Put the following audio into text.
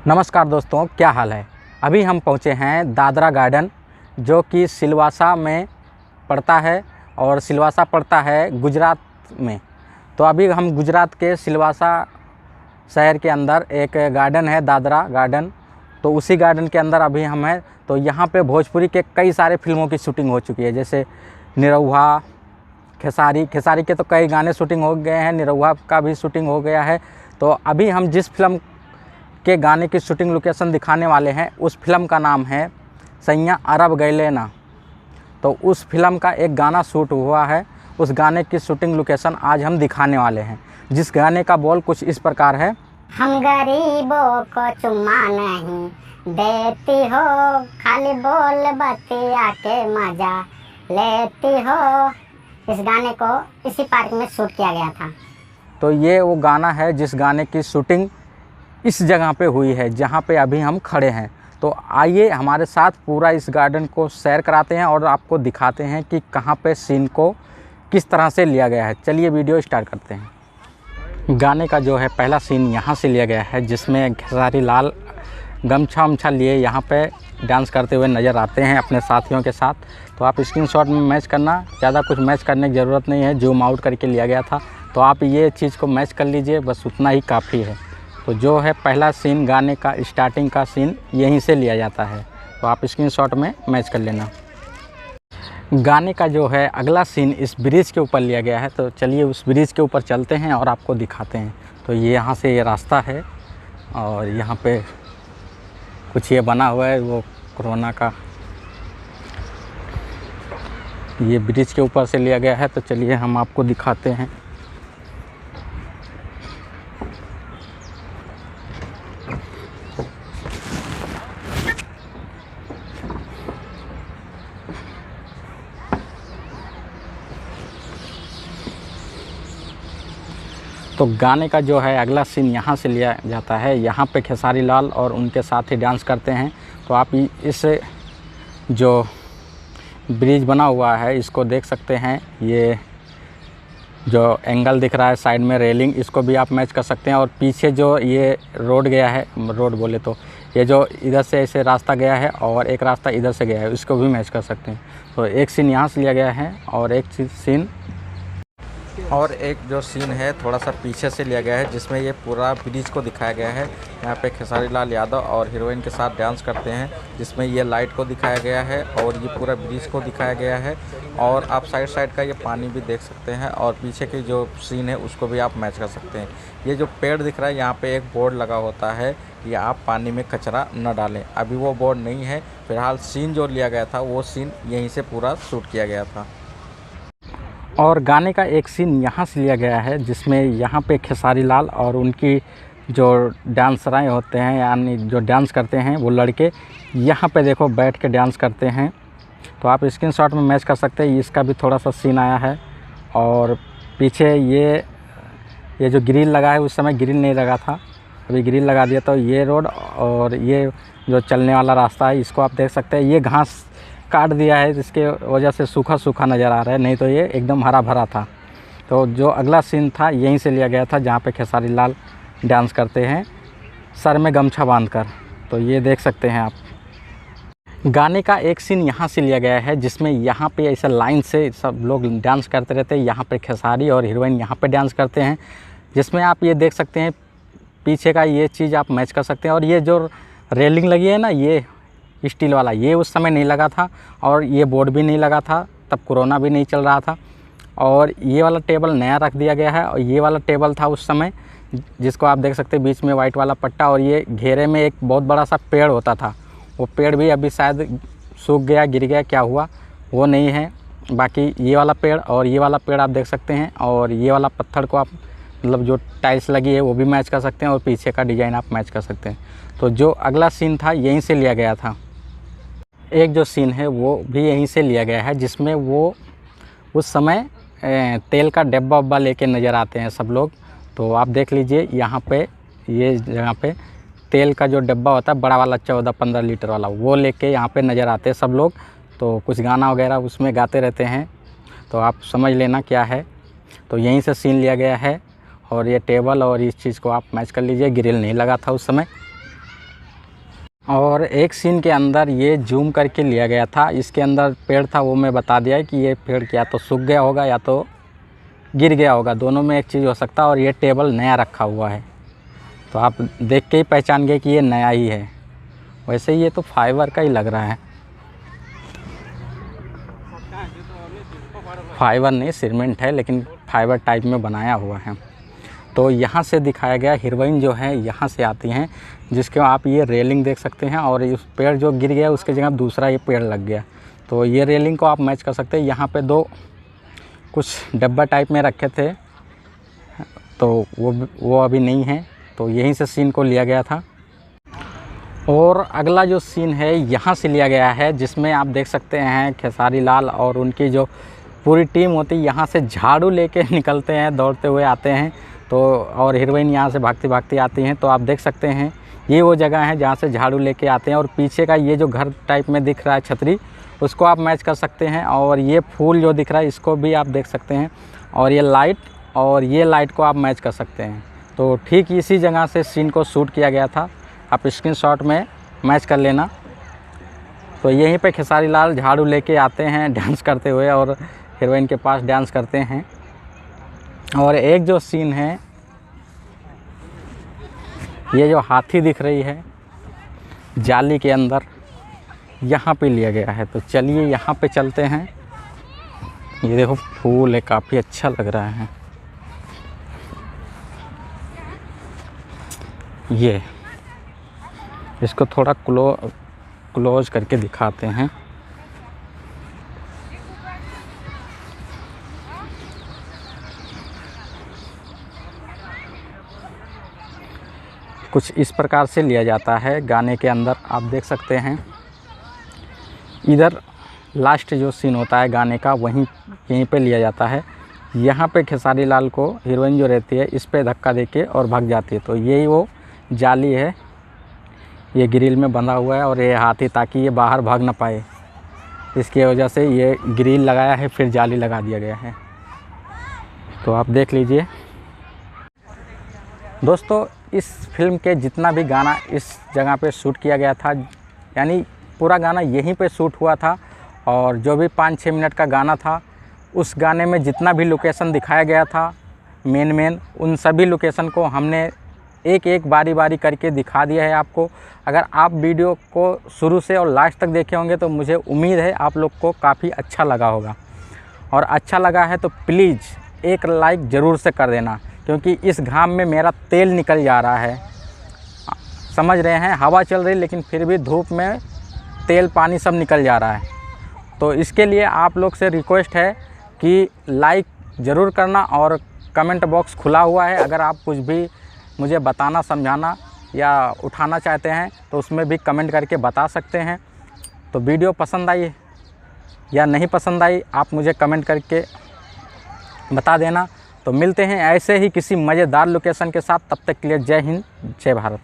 नमस्कार दोस्तों, क्या हाल है। अभी हम पहुंचे हैं दादरा गार्डन, जो कि सिलवासा में पड़ता है और सिलवासा पड़ता है गुजरात में। तो अभी हम गुजरात के सिलवासा शहर के अंदर एक गार्डन है, दादरा गार्डन। तो उसी गार्डन के अंदर अभी हम हैं। तो यहाँ पे भोजपुरी के कई सारे फिल्मों की शूटिंग हो चुकी है, जैसे निरहुआ, खेसारी के तो कई गाने शूटिंग हो गए हैं, निरहुआ का भी शूटिंग हो गया है। तो अभी हम जिस फिल्म के गाने की शूटिंग लोकेशन दिखाने वाले हैं, उस फिल्म का नाम है सैया अरब गइले ना। तो उस फिल्म का एक गाना शूट हुआ है, उस गाने की शूटिंग लोकेशन आज हम दिखाने वाले हैं, जिस गाने का बोल कुछ इस प्रकार है। हम गरीबों को चुम्मा नहीं देती हो, खाली बोल बतिया के मजा लेती हो। इस गाने को इसी पार्क में शूट किया गया था। तो ये वो गाना है जिस गाने की शूटिंग इस जगह पे हुई है, जहाँ पे अभी हम खड़े हैं। तो आइए हमारे साथ पूरा इस गार्डन को सैर कराते हैं और आपको दिखाते हैं कि कहाँ पे सीन को किस तरह से लिया गया है। चलिए वीडियो स्टार्ट करते हैं। गाने का जो है पहला सीन यहाँ से लिया गया है, जिसमें खेसारी लाल गमछा उमछा लिए यहाँ पे डांस करते हुए नज़र आते हैं अपने साथियों के साथ। तो आप स्क्रीनशॉट में मैच करना, ज़्यादा कुछ मैच करने की ज़रूरत नहीं है, जूम आउट करके लिया गया था। तो आप ये चीज़ को मैच कर लीजिए, बस उतना ही काफ़ी है। तो जो है पहला सीन गाने का, स्टार्टिंग का सीन यहीं से लिया जाता है। तो आप स्क्रीनशॉट में मैच कर लेना। गाने का जो है अगला सीन इस ब्रिज के ऊपर लिया गया है। तो चलिए उस ब्रिज के ऊपर चलते हैं और आपको दिखाते हैं। तो ये यहाँ से ये रास्ता है और यहाँ पे कुछ ये बना हुआ है वो कोरोना का, ये ब्रिज के ऊपर से लिया गया है। तो चलिए हम आपको दिखाते हैं। तो गाने का जो है अगला सीन यहाँ से लिया जाता है। यहाँ पे खेसारी लाल और उनके साथी डांस करते हैं। तो आप इस जो ब्रिज बना हुआ है इसको देख सकते हैं। ये जो एंगल दिख रहा है साइड में रेलिंग, इसको भी आप मैच कर सकते हैं। और पीछे जो ये रोड गया है, रोड बोले तो ये जो इधर से ऐसे रास्ता गया है और एक रास्ता इधर से गया है, इसको भी मैच कर सकते हैं। तो एक सीन यहाँ से लिया गया है और एक जो सीन है थोड़ा सा पीछे से लिया गया है, जिसमें ये पूरा ब्रिज को दिखाया गया है। यहाँ पे खेसारी लाल यादव और हीरोइन के साथ डांस करते हैं, जिसमें ये लाइट को दिखाया गया है और ये पूरा ब्रिज को दिखाया गया है। और आप साइड का ये पानी भी देख सकते हैं और पीछे की जो सीन है उसको भी आप मैच कर सकते हैं। ये जो पेड़ दिख रहा है, यहाँ पर एक बोर्ड लगा होता है कि आप पानी में कचरा न डालें। अभी वो बोर्ड नहीं है, फिलहाल सीन जो लिया गया था वो सीन यहीं से पूरा शूट किया गया था। और गाने का एक सीन यहाँ से लिया गया है, जिसमें यहाँ पे खेसारी लाल और उनकी जो डांसराएँ होते हैं, यानी जो डांस करते हैं वो लड़के, यहाँ पे देखो बैठ के डांस करते हैं। तो आप स्क्रीनशॉट में मैच कर सकते हैं। इसका भी थोड़ा सा सीन आया है। और पीछे ये जो ग्रिल लगा है, उस समय ग्रिल नहीं लगा था, अभी ग्रिल लगा दिया। तो ये रोड और ये जो चलने वाला रास्ता है, इसको आप देख सकते हैं। ये घास काट दिया है, जिसके वजह से सूखा सूखा नज़र आ रहा है, नहीं तो ये एकदम हरा भरा था। तो जो अगला सीन था यहीं से लिया गया था, जहाँ पे खेसारी लाल डांस करते हैं सर में गमछा बांधकर। तो ये देख सकते हैं आप। गाने का एक सीन यहाँ से लिया गया है, जिसमें यहाँ पे ऐसा लाइन से सब लोग डांस करते रहते हैं। यहाँ पे खेसारी और हीरोइन यहाँ पे डांस करते हैं, जिसमें आप ये देख सकते हैं पीछे का ये चीज़ आप मैच कर सकते हैं। और ये जो रेलिंग लगी है ना, ये स्टील वाला, ये उस समय नहीं लगा था और ये बोर्ड भी नहीं लगा था, तब कोरोना भी नहीं चल रहा था। और ये वाला टेबल नया रख दिया गया है और ये वाला टेबल था उस समय, जिसको आप देख सकते हैं बीच में वाइट वाला पट्टा। और ये घेरे में एक बहुत बड़ा सा पेड़ होता था, वो पेड़ भी अभी शायद सूख गया, गिर गया, क्या हुआ वो नहीं है। बाकी ये वाला पेड़ और ये वाला पेड़ आप देख सकते हैं। और ये वाला पत्थर को आप मतलब जो टाइल्स लगी है वो भी मैच कर सकते हैं और पीछे का डिज़ाइन आप मैच कर सकते हैं। तो जो अगला सीन था यहीं से लिया गया था। एक जो सीन है वो भी यहीं से लिया गया है, जिसमें वो उस समय तेल का डब्बा वब्बा लेके नज़र आते हैं सब लोग। तो आप देख लीजिए यहाँ पे, ये जगह पे तेल का जो डब्बा होता है बड़ा वाला 14-15 लीटर वाला, वो लेके यहाँ पे नज़र आते हैं सब लोग। तो कुछ गाना वगैरह उसमें गाते रहते हैं, तो आप समझ लेना क्या है। तो यहीं से सीन लिया गया है और ये टेबल और इस चीज़ को आप मैच कर लीजिए। ग्रिल नहीं लगा था उस समय। और एक सीन के अंदर ये जूम करके लिया गया था, इसके अंदर पेड़ था, वो मैं बता दिया है कि ये पेड़ या तो सूख गया होगा या तो गिर गया होगा, दोनों में एक चीज़ हो सकता है। और ये टेबल नया रखा हुआ है, तो आप देख के ही पहचान गए कि ये नया ही है। वैसे ये तो फाइबर का ही लग रहा है, फाइबर नहीं सीमेंट है, लेकिन फाइबर टाइप में बनाया हुआ है। तो यहाँ से दिखाया गया हीरोइन जो है यहाँ से आती हैं, जिसके आप ये रेलिंग देख सकते हैं। और इस पेड़ जो गिर गया उसके जगह दूसरा ये पेड़ लग गया, तो ये रेलिंग को आप मैच कर सकते हैं। यहाँ पे दो कुछ डब्बा टाइप में रखे थे, तो वो अभी नहीं है, तो यहीं से सीन को लिया गया था। और अगला जो सीन है यहाँ से लिया गया है, जिसमें आप देख सकते हैं खेसारी लाल और उनकी जो पूरी टीम होती है यहाँ से झाड़ू लेके निकलते हैं, दौड़ते हुए आते हैं। तो और हीरोइन यहाँ से भागती भागती आती हैं। तो आप देख सकते हैं ये वो जगह है जहाँ से झाड़ू लेके आते हैं। और पीछे का ये जो घर टाइप में दिख रहा है छतरी, उसको आप मैच कर सकते हैं। और ये फूल जो दिख रहा है इसको भी आप देख सकते हैं। और ये लाइट और ये लाइट को आप मैच कर सकते हैं। तो ठीक इसी जगह से सीन को शूट किया गया था, आप स्क्रीनशॉट में मैच कर लेना। तो यहीं पे खेसारी लाल झाड़ू लेके आते हैं डांस करते हुए, और हीरोइन के पास डांस करते हैं। और एक जो सीन है, ये जो हाथी दिख रही है जाली के अंदर, यहाँ पे लिया गया है। तो चलिए यहाँ पे चलते हैं। ये देखो फूल है, काफ़ी अच्छा लग रहा है। ये इसको थोड़ा क्लोज करके दिखाते हैं। कुछ इस प्रकार से लिया जाता है गाने के अंदर, आप देख सकते हैं। इधर लास्ट जो सीन होता है गाने का यहीं पे लिया जाता है। यहाँ पे खेसारी लाल को हीरोइन जो रहती है इस पे धक्का देके और भाग जाती है। तो यही वो जाली है, ये ग्रिल में बंधा हुआ है। और ये हाथी ताकि ये बाहर भाग ना पाए, इसकी वजह से ये ग्रिल लगाया है, फिर जाली लगा दिया गया है। तो आप देख लीजिए दोस्तों, इस फिल्म के जितना भी गाना इस जगह पे शूट किया गया था, यानी पूरा गाना यहीं पे शूट हुआ था। और जो भी 5-6 मिनट का गाना था, उस गाने में जितना भी लोकेशन दिखाया गया था मेन उन सभी लोकेशन को हमने एक एक बारी बारी करके दिखा दिया है आपको। अगर आप वीडियो को शुरू से और लास्ट तक देखे होंगे तो मुझे उम्मीद है आप लोग को काफ़ी अच्छा लगा होगा। और अच्छा लगा है तो प्लीज़ एक लाइक ज़रूर से कर देना, क्योंकि इस घाम में मेरा तेल निकल जा रहा है। समझ रहे हैं, हवा चल रही लेकिन फिर भी धूप में तेल पानी सब निकल जा रहा है। तो इसके लिए आप लोग से रिक्वेस्ट है कि लाइक ज़रूर करना, और कमेंट बॉक्स खुला हुआ है। अगर आप कुछ भी मुझे बताना, समझाना या उठाना चाहते हैं तो उसमें भी कमेंट करके बता सकते हैं। तो वीडियो पसंद आई या नहीं पसंद आई आप मुझे कमेंट करके बता देना। तो मिलते हैं ऐसे ही किसी मज़ेदार लोकेशन के साथ, तब तक के लिए जय हिंद, जय भारत।